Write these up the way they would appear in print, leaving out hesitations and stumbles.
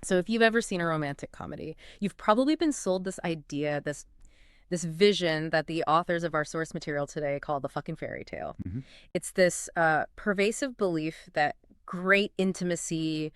So if you've ever seen a romantic comedy, you've probably been sold this idea, this vision that the authors of our source material today call the fucking fairy tale. Hmm. It's this pervasive belief that great intimacy,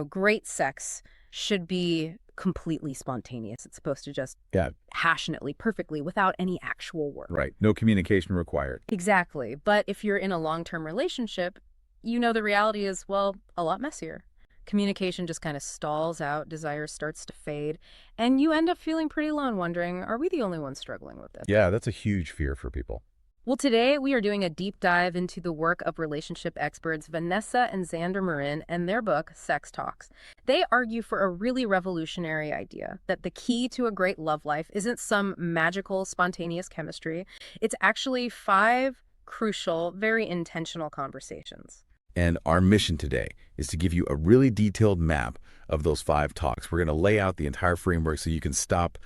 great sex should be completely spontaneous. It's supposed to just Yeah, passionately, perfectly, without any actual work. right. No communication required. Exactly. But if you're in a long-term relationship, the reality is, well, a lot messier. Communication just kind of stalls out, desire starts to fade, and you end up feeling pretty alone, wondering, are we the only ones struggling with this? Yeah, that's a huge fear for people. Well, today we are doing a deep dive into the work of relationship experts Vanessa and Xander Marin and their book, Sex Talks. They argue for a really revolutionary idea that the key to a great love life isn't some magical, spontaneous chemistry. It's actually 5 crucial, very intentional conversations. And our mission today is to give you a really detailed map of those 5 talks. We're going to lay out the entire framework so you can stop,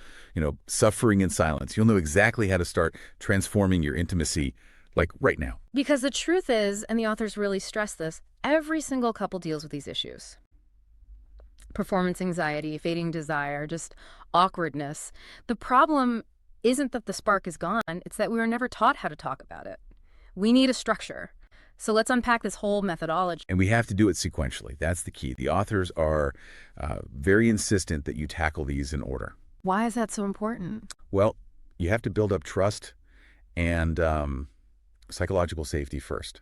suffering in silence. You'll know exactly how to start transforming your intimacy, like right now. Because the truth is, and the authors really stress this, every single couple deals with these issues. Performance anxiety, fading desire, just awkwardness. The problem isn't that the spark is gone, it's that we were never taught how to talk about it. We need a structure. So let's unpack this whole methodology. And we have to do it sequentially. That's the key. The authors are very insistent that you tackle these in order. Why is that so important? Well, you have to build up trust and psychological safety first.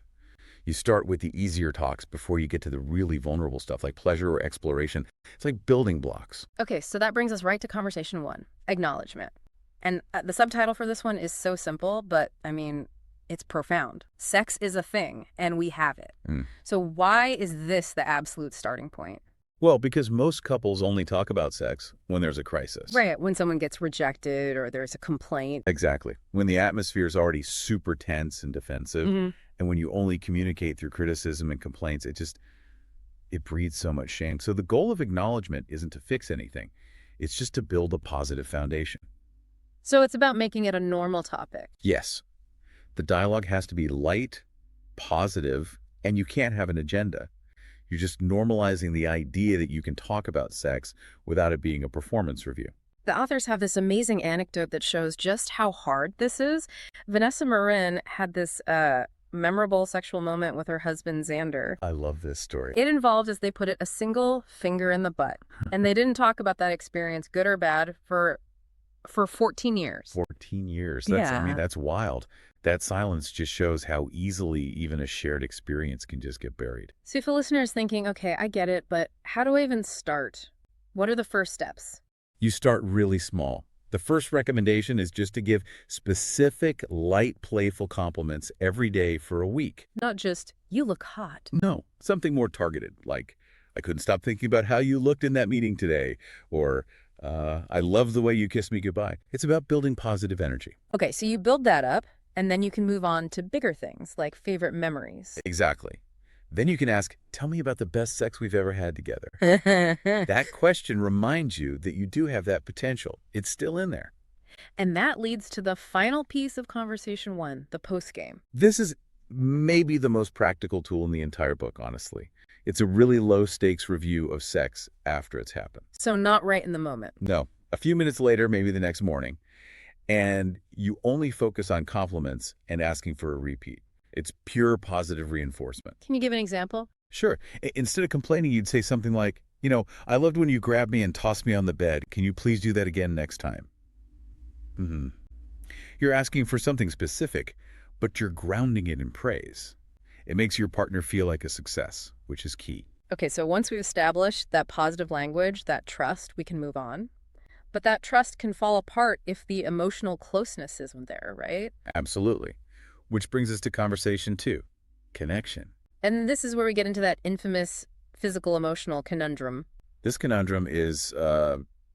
You start with the easier talks before you get to the really vulnerable stuff like pleasure or exploration. It's like building blocks. Okay, so that brings us right to conversation 1, acknowledgement. And the subtitle for this one is so simple, but I mean, it's profound. Sex is a thing, and we have it. Mm. So why is this the absolute starting point? Well, because most couples only talk about sex when there's a crisis. Right, when someone gets rejected or there's a complaint. Exactly. When the atmosphere is already super tense and defensive, Mhm. and when you only communicate through criticism and complaints, it breeds so much shame. So the goal of acknowledgement isn't to fix anything. It's just to build a positive foundation. So it's about making it a normal topic. Yes, the dialogue has to be light, positive, and you can't have an agenda. You're just normalizing the idea that you can talk about sex without it being a performance review. The authors have this amazing anecdote that shows just how hard this is. Vanessa Marin had this memorable sexual moment with her husband, Xander. I love this story. It involved, as they put it, a single finger in the butt. And they didn't talk about that experience, good or bad, for 14 years. 14 years. Yeah. That's wild. That silence just shows how easily even a shared experience can just get buried. So if a listener is thinking, okay, I get it, but how do I even start? What are the first steps? You start really small. The first recommendation is just to give specific, light, playful compliments every day for a week. Not just, you look hot. No, something more targeted, like, I couldn't stop thinking about how you looked in that meeting today, or I love the way you kissed me goodbye. It's about building positive energy. Okay, so you build that up, and then you can move on to bigger things like favorite memories. Exactly. Then you can ask, tell me about the best sex we've ever had together. That question reminds you that you do have that potential. It's still in there. And that leads to the final piece of conversation 1, the postgame. This is maybe the most practical tool in the entire book, honestly. It's a really low-stakes review of sex after it's happened. So not right in the moment. No, a few minutes later, maybe the next morning, and you only focus on compliments and asking for a repeat. It's pure positive reinforcement. Can you give an example? Sure. Instead of complaining, you'd say something like, I loved when you grabbed me and tossed me on the bed. Can you please do that again next time? Hmm. You're asking for something specific, but you're grounding it in praise. It makes your partner feel like a success, which is key. Okay, so once we've established that positive language, that trust, we can move on. But that trust can fall apart if the emotional closeness isn't there, right? Absolutely. Which brings us to conversation 2, connection. And this is where we get into that infamous physical-emotional conundrum. This conundrum is,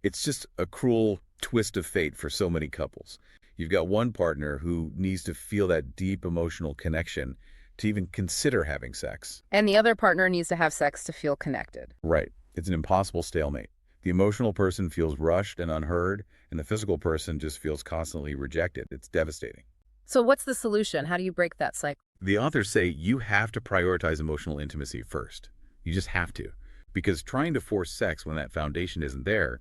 it's just a cruel twist of fate for so many couples. You've got one partner who needs to feel that deep emotional connection to even consider having sex. And the other partner needs to have sex to feel connected. Right. It's an impossible stalemate. The emotional person feels rushed and unheard, and the physical person just feels constantly rejected. It's devastating. So what's the solution? How do you break that cycle? The authors say you have to prioritize emotional intimacy first. You just have to. Because trying to force sex when that foundation isn't there,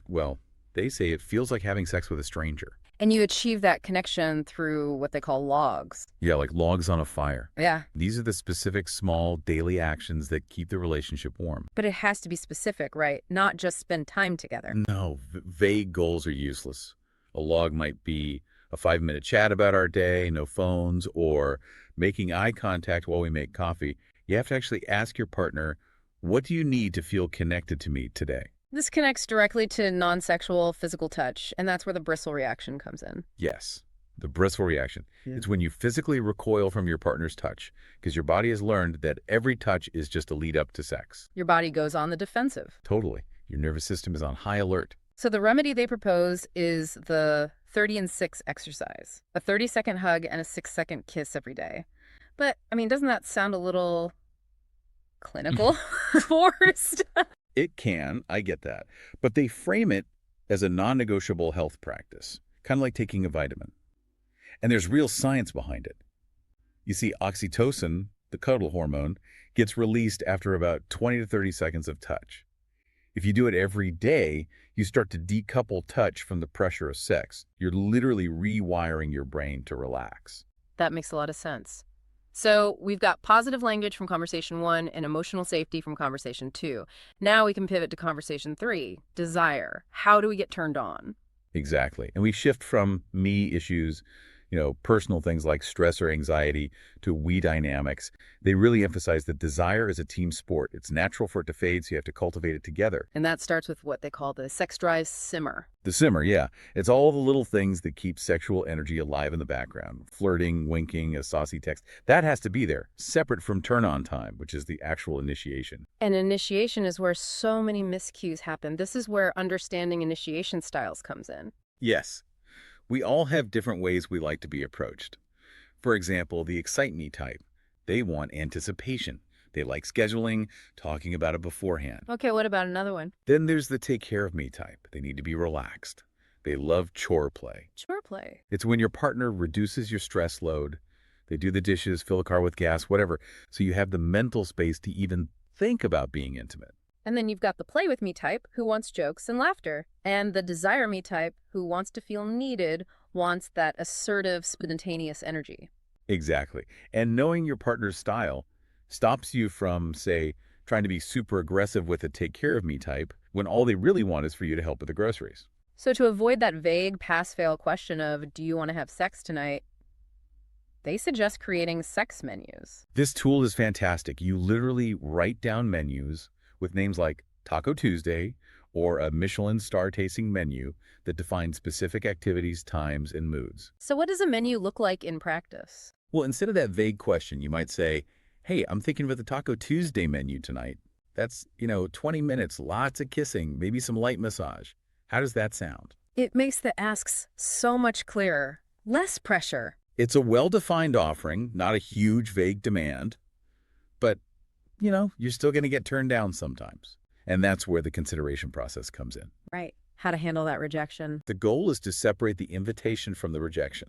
well, they say it feels like having sex with a stranger. And you achieve that connection through what they call logs. Yeah, like logs on a fire. Yeah. These are the specific small daily actions that keep the relationship warm. But it has to be specific, right? Not just spend time together. No, vague goals are useless. A log might be a 5-minute chat about our day, no phones, or making eye contact while we make coffee. You have to actually ask your partner, what do you need to feel connected to me today? This connects directly to non-sexual physical touch, and that's where the bristle reaction comes in. Yes, the bristle reaction. Yeah. It's when you physically recoil from your partner's touch because your body has learned that every touch is just a lead up to sex. Your body goes on the defensive. Totally. Your nervous system is on high alert. So the remedy they propose is the 30 and 6 exercise, a 30-second hug and a 6-second kiss every day. But, I mean, doesn't that sound a little clinical? Forced? It can, I get that. But they frame it as a non-negotiable health practice, kind of like taking a vitamin. And there's real science behind it. You see, oxytocin, the cuddle hormone, gets released after about 20 to 30 seconds of touch. If you do it every day, you start to decouple touch from the pressure of sex. You're literally rewiring your brain to relax. That makes a lot of sense. So we've got positive language from conversation 1 and emotional safety from conversation 2. Now we can pivot to conversation 3, desire. How do we get turned on? Exactly. And we shift from me issues, personal things like stress or anxiety to we dynamics. They really emphasize that desire is a team sport. It's natural for it to fade, so you have to cultivate it together. And that starts with what they call the sex drive simmer. The simmer, yeah. It's all the little things that keep sexual energy alive in the background. Flirting, winking, a saucy text. That has to be there, separate from turn-on time, which is the actual initiation. And initiation is where so many miscues happen. This is where understanding initiation styles comes in. Yes. We all have different ways we like to be approached. For example, the excite me type. They want anticipation. They like scheduling, talking about it beforehand. Okay, what about another one? Then there's the take care of me type. They need to be relaxed. They love chore play. Chore play. It's when your partner reduces your stress load. They do the dishes, fill a car with gas, whatever, so you have the mental space to even think about being intimate. And then you've got the play with me type, who wants jokes and laughter. And the desire me type, who wants to feel needed, wants that assertive, spontaneous energy. Exactly. And knowing your partner's style stops you from, say, trying to be super aggressive with a take care of me type when all they really want is for you to help with the groceries. So to avoid that vague pass-fail question of, do you want to have sex tonight? They suggest creating sex menus. This tool is fantastic. You literally write down menus with names like Taco Tuesday or a Michelin star tasting menu that define specific activities, times, and moods. So what does a menu look like in practice? Well, instead of that vague question, you might say, hey, I'm thinking about the Taco Tuesday menu tonight. That's, 20 minutes, lots of kissing, maybe some light massage. How does that sound? It makes the asks so much clearer. Less pressure. It's a well-defined offering, not a huge, vague demand. But, you're still going to get turned down sometimes. And that's where the consideration process comes in. Right. How to handle that rejection. The goal is to separate the invitation from the rejection.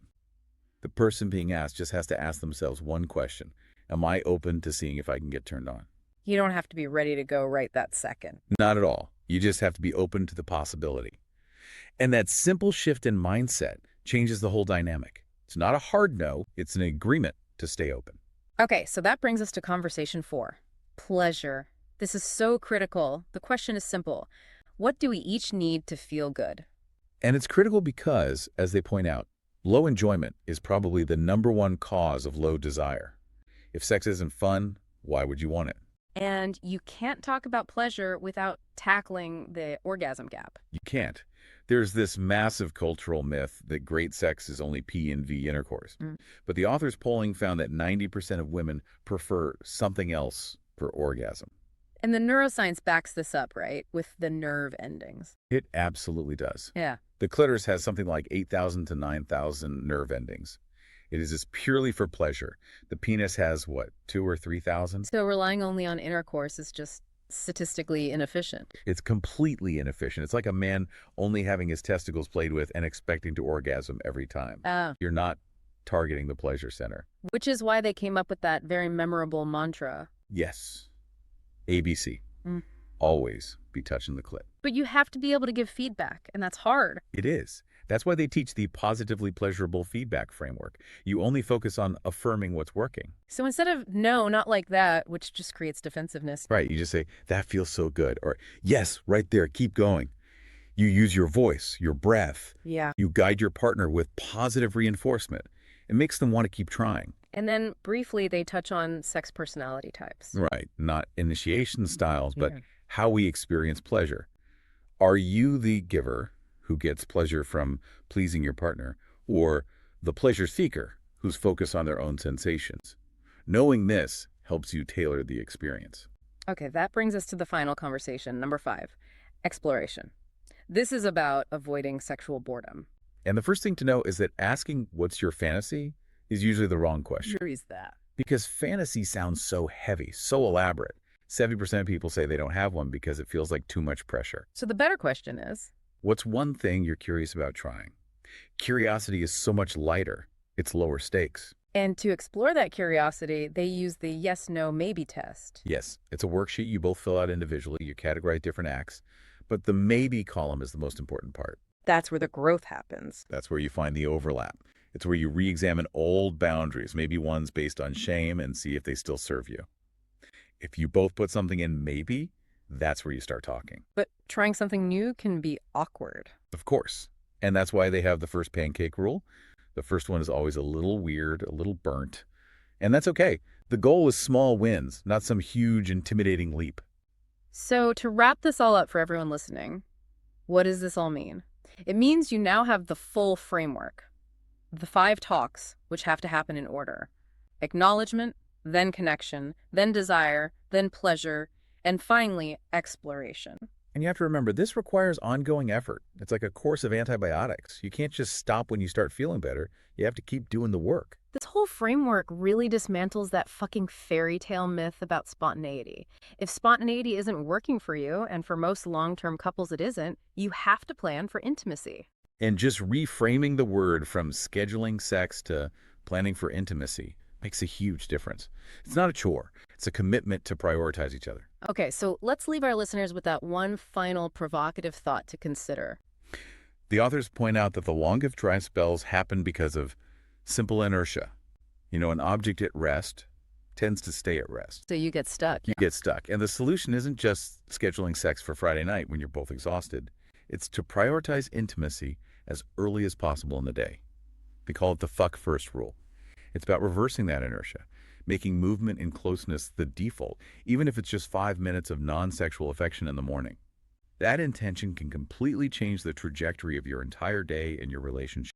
The person being asked just has to ask themselves one question. Am I open to seeing if I can get turned on? You don't have to be ready to go right that second. Not at all. You just have to be open to the possibility. And that simple shift in mindset changes the whole dynamic. It's not a hard no, it's an agreement to stay open. Okay, so that brings us to conversation 4. Pleasure. This is so critical. The question is simple. What do we each need to feel good? And it's critical because, as they point out, low enjoyment is probably the #1 cause of low desire. If sex isn't fun, why would you want it? And you can't talk about pleasure without tackling the orgasm gap. You can't. There's this massive cultural myth that great sex is only P and V intercourse. But the author's polling found that 90% of women prefer something else for orgasm. And the neuroscience backs this up, right? With the nerve endings. It absolutely does. Yeah. The clitoris has something like 8,000 to 9,000 nerve endings. It is just purely for pleasure. The penis has, 2 or 3,000? So relying only on intercourse is just statistically inefficient. It's completely inefficient. It's like a man only having his testicles played with and expecting to orgasm every time. You're not targeting the pleasure center. Which is why they came up with that very memorable mantra. Yes. ABC. Mm. Always be touching the clit. But you have to be able to give feedback, and that's hard. It is. That's why they teach the positively pleasurable feedback framework. You only focus on affirming what's working. So instead of no, not like that, which just creates defensiveness. Right. You just say, that feels so good. Or, yes, right there, keep going. You use your voice, your breath. Yeah. You guide your partner with positive reinforcement. It makes them want to keep trying. And then briefly, they touch on sex personality types. Right. Not initiation styles, but Yeah. how we experience pleasure. Are you the giver who gets pleasure from pleasing your partner, or the pleasure seeker who's focused on their own sensations? Knowing this helps you tailor the experience. Okay, that brings us to the final conversation, number 5, exploration. This is about avoiding sexual boredom. And the first thing to know is that asking what's your fantasy is usually the wrong question. Sure is that. Because fantasy sounds so heavy, so elaborate. 70% of people say they don't have one because it feels like too much pressure. So the better question is, What's one thing you're curious about trying? Curiosity is so much lighter. It's lower stakes. and to explore that curiosity, they use the yes, no, maybe test. Yes, it's a worksheet you both fill out individually. You categorize different acts. But the maybe column is the most important part. That's where the growth happens. That's where you find the overlap. It's where you re-examine old boundaries, maybe ones based on shame, and see if they still serve you. If you both put something in maybe, that's where you start talking. But trying something new can be awkward. Of course. And that's why they have the first pancake rule. The first one is always a little weird, a little burnt. And that's okay. The goal is small wins, not some huge, intimidating leap. So to wrap this all up for everyone listening, what does this all mean? It means you now have the full framework. The 5 talks, which have to happen in order. Acknowledgement, then connection, then desire, then pleasure, and finally, exploration. And you have to remember, this requires ongoing effort. It's like a course of antibiotics. You can't just stop when you start feeling better. You have to keep doing the work. This whole framework really dismantles that fucking fairy tale myth about spontaneity. If spontaneity isn't working for you, and for most long-term couples it isn't, you have to plan for intimacy. And just reframing the word from scheduling sex to planning for intimacy makes a huge difference. It's not a chore. It's a commitment to prioritize each other. Okay, so let's leave our listeners with that one final provocative thought to consider. The authors point out that the longest dry spells happen because of simple inertia. You know, an object at rest tends to stay at rest. So you get stuck. You get stuck. And the solution isn't just scheduling sex for Friday night when you're both exhausted. It's to prioritize intimacy as early as possible in the day. They call it the fuck first rule. It's about reversing that inertia, making movement and closeness the default, even if it's just 5 minutes of non-sexual affection in the morning. That intention can completely change the trajectory of your entire day and your relationship.